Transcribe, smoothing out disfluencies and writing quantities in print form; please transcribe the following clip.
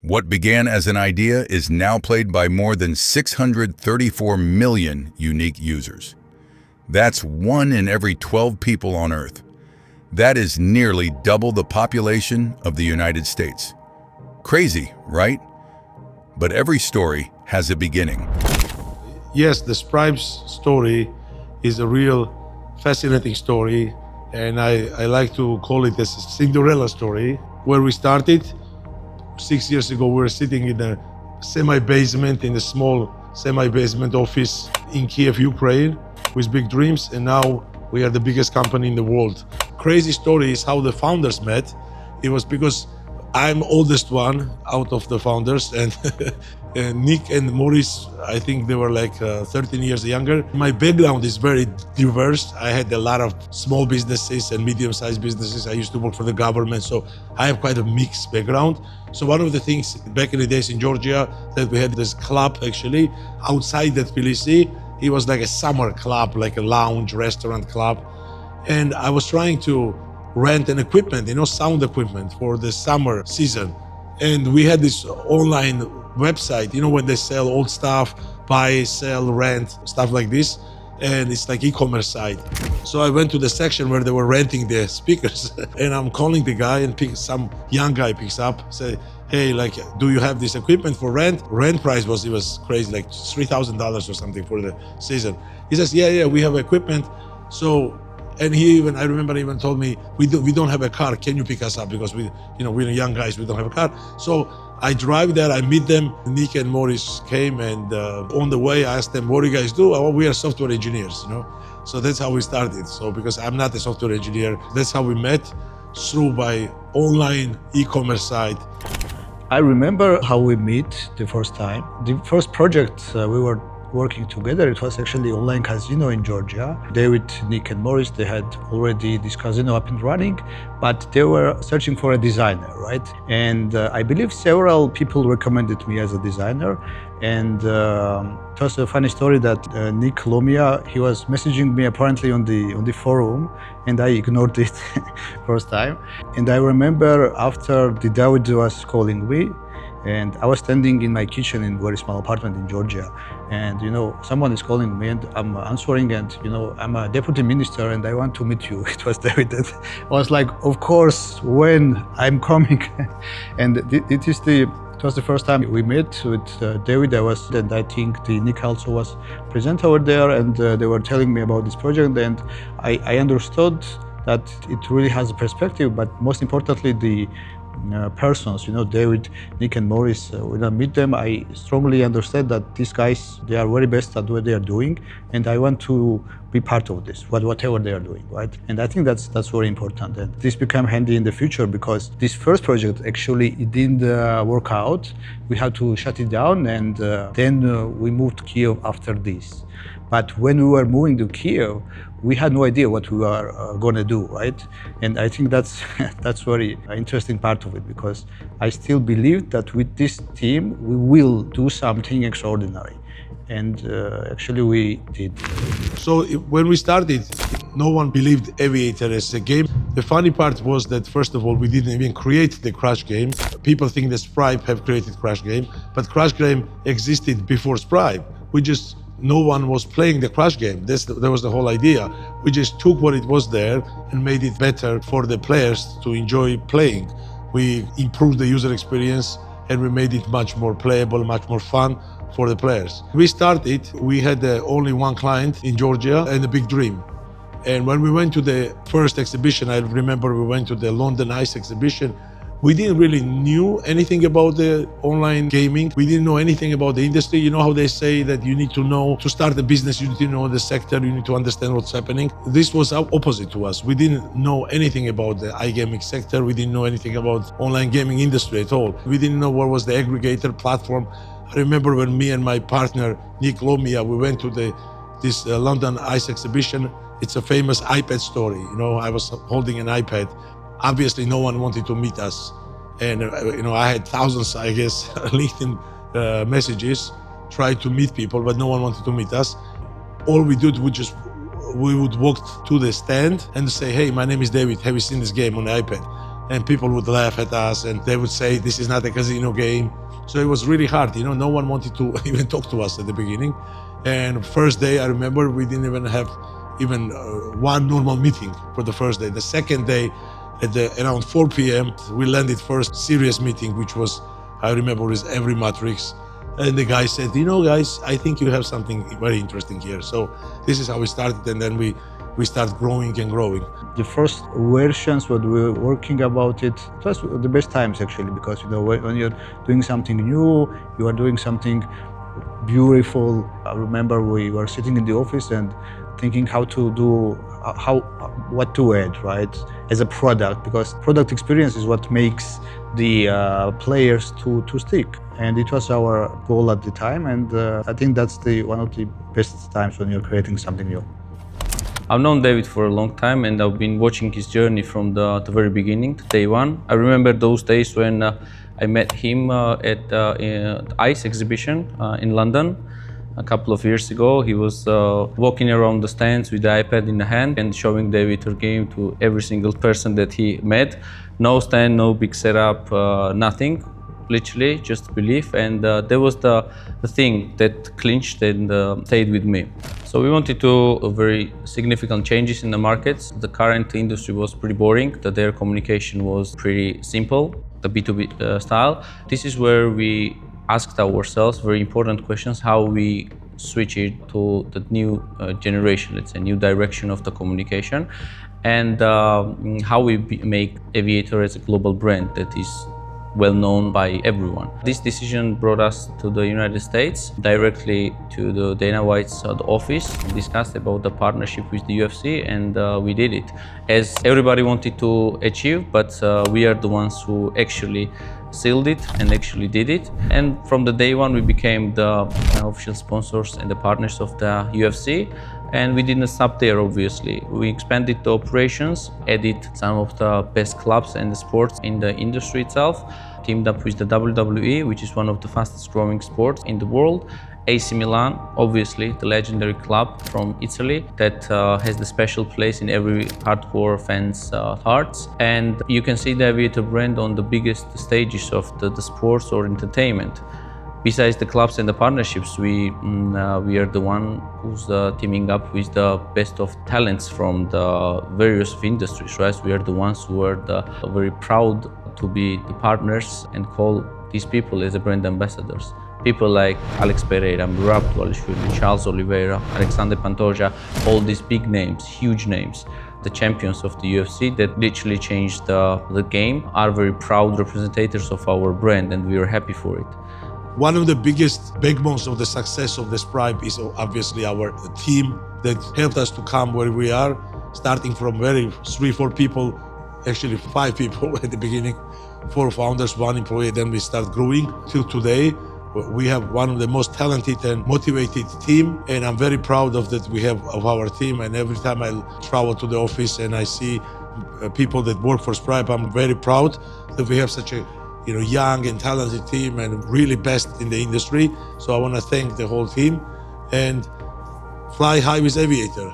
What began as an idea is now played by more than 634 million unique users. That's 1 in every 12 people on Earth. That is nearly double the population of the United States. Crazy, right? But every story has a beginning. Yes, the SPRIBE's story is a real fascinating story, and I like to call it a Cinderella story. Where we started 6 years ago, we were sitting in a semi-basement, in a small semi-basement office in Kiev, Ukraine, with big dreams, and now we are the biggest company in the world. Crazy story is how the founders met. It was because I'm oldest one out of the founders, and Nick and Maurice, I think they were like 13 years younger. My background is very diverse. I had a lot of small businesses and medium-sized businesses. I used to work for the government, so I have quite a mixed background. So one of the things back in the days in Georgia, that we had this club actually outside that Tbilisi. It was like a summer club, like a lounge, restaurant club. And I was trying to rent an equipment, sound equipment for the summer season. And we had this online website, when they sell old stuff, buy, sell, rent, stuff like this. And it's like e-commerce site. So I went to the section where they were renting the speakers and I'm calling the guy, and some young guy picks up, say, hey, do you have this equipment for rent? Rent price it was crazy, like $3,000 or something for the season. He says, yeah, we have equipment. So, and I remember he even told me, we don't have a car, can you pick us up? Because we're young guys, we don't have a car. So I drive there, I meet them. Nick and Maurice came, and on the way I asked them, what do you guys do? Oh, we are software engineers, So that's how we started. So because I'm not a software engineer, that's how we met, through by online e-commerce site. I remember how we met the first time. The first project we were working together, it was actually online casino in Georgia. David, Nick and Maurice, they had already this casino up and running, but they were searching for a designer, right? And I believe several people recommended me as a designer. And it was a funny story that Nick Lomia, he was messaging me apparently on the forum, and I ignored it first time. And I remember after the David was calling me, and I was standing in my kitchen in a very small apartment in Georgia. And, someone is calling me and I'm answering, and, I'm a deputy minister and I want to meet you. It was David. And I was like, of course, when I'm coming. And it was the first time we met with David. And I think the Nick also was present over there, and they were telling me about this project. And I understood that it really has a perspective, but most importantly, the persons, David, Nick and Maurice, when I meet them, I strongly understand that these guys, they are very best at what they are doing, and I want to be part of this, whatever they are doing, right? And I think that's very important, and this became handy in the future, because this first project actually, it didn't work out. We had to shut it down, and then we moved to Kiev after this. But when we were moving to Kiev, we had no idea what we were going to do, right? And I think that's very interesting part of it, because I still believe that with this team, we will do something extraordinary. And actually we did. So when we started, no one believed Aviator as a game. The funny part was that, first of all, we didn't even create the Crash game. People think that SPRIBE have created Crash game, but Crash game existed before SPRIBE. No one was playing the Crash game. That was the whole idea. We just took what it was there and made it better for the players to enjoy playing. We improved the user experience and we made it much more playable, much more fun for the players. We had only one client in Georgia and a big dream. And when we went to the first exhibition, I remember we went to the London Ice exhibition. We didn't really knew anything about the online gaming. We didn't know anything about the industry. You know how they say that you need to know, to start a business, you need to know the sector, you need to understand what's happening. This was opposite to us. We didn't know anything about the iGaming sector. We didn't know anything about online gaming industry at all. We didn't know what was the aggregator platform. I remember when me and my partner, Nick Lomia, we went to this London Ice exhibition. It's a famous iPad story. I was holding an iPad. Obviously, no one wanted to meet us. And, I had thousands, I guess, LinkedIn messages, tried to meet people, but no one wanted to meet us. All we did, we would walk to the stand and say, hey, my name is David. Have you seen this game on the iPad? and people would laugh at us and they would say, this is not a casino game. So it was really hard, no one wanted to even talk to us at the beginning. And first day, I remember we didn't even have one normal meeting for the first day. The second day, at around 4 p.m., we landed first serious meeting, which was, I remember, was every matrix. And the guy said, guys, I think you have something very interesting here. So this is how we started, and then we started growing and growing. The first versions, when we were working about it, it was the best times actually, because when you're doing something new, you are doing something beautiful. I remember we were sitting in the office and thinking what to add, right, as a product, because product experience is what makes the players to stick. And it was our goal at the time, and I think that's one of the best times when you're creating something new. I've known David for a long time, and I've been watching his journey from the very beginning, to day one. I remember those days when I met him at the ICE exhibition in London a couple of years ago. He was walking around the stands with the iPad in the hand and showing the Aviator game to every single person that he met. No stand, no big setup, nothing. Literally just belief, and that was the thing that clinched and stayed with me. So we wanted to very significant changes in the markets. The current industry was pretty boring. Their communication was pretty simple, the B2B style. This is where we asked ourselves very important questions: how we switch it to the new generation, let's say new direction of the communication, and how we make Aviator as a global brand that is well known by everyone. This decision brought us to the United States, directly to the Dana White's office, and discussed about the partnership with the UFC, and we did it. As everybody wanted to achieve, but we are the ones who actually sealed it and actually did it. And from the day one, we became the official sponsors and the partners of the UFC. And we didn't stop there, obviously. We expanded the operations, added some of the best clubs and the sports in the industry itself, teamed up with the WWE, which is one of the fastest growing sports in the world, AC Milan, obviously the legendary club from Italy that has the special place in every hardcore fan's hearts. And you can see the Aviator brand on the biggest stages of the sports or entertainment. Besides the clubs and the partnerships, we are the one who's teaming up with the best of talents from the various industries, right? We are the ones who are very proud to be the partners and call these people as the brand ambassadors. People like Alex Pereira, Murab Dvalishvili, Charles Oliveira, Alexander Pantoja, all these big names, huge names, the champions of the UFC that literally changed the game, are very proud representatives of our brand, and we are happy for it. One of the biggest backbones of the success of the SPRIBE is obviously our team that helped us to come where we are, starting from 3-4 people, actually 5 people at the beginning, 4 founders, 1 employee, then we start growing till today. We have one of the most talented and motivated team, and I'm very proud of that we have of our team. And every time I travel to the office and I see people that work for SPRIBE, I'm very proud that we have such a young and talented team and really best in the industry. So I want to thank the whole team and fly high with Aviator.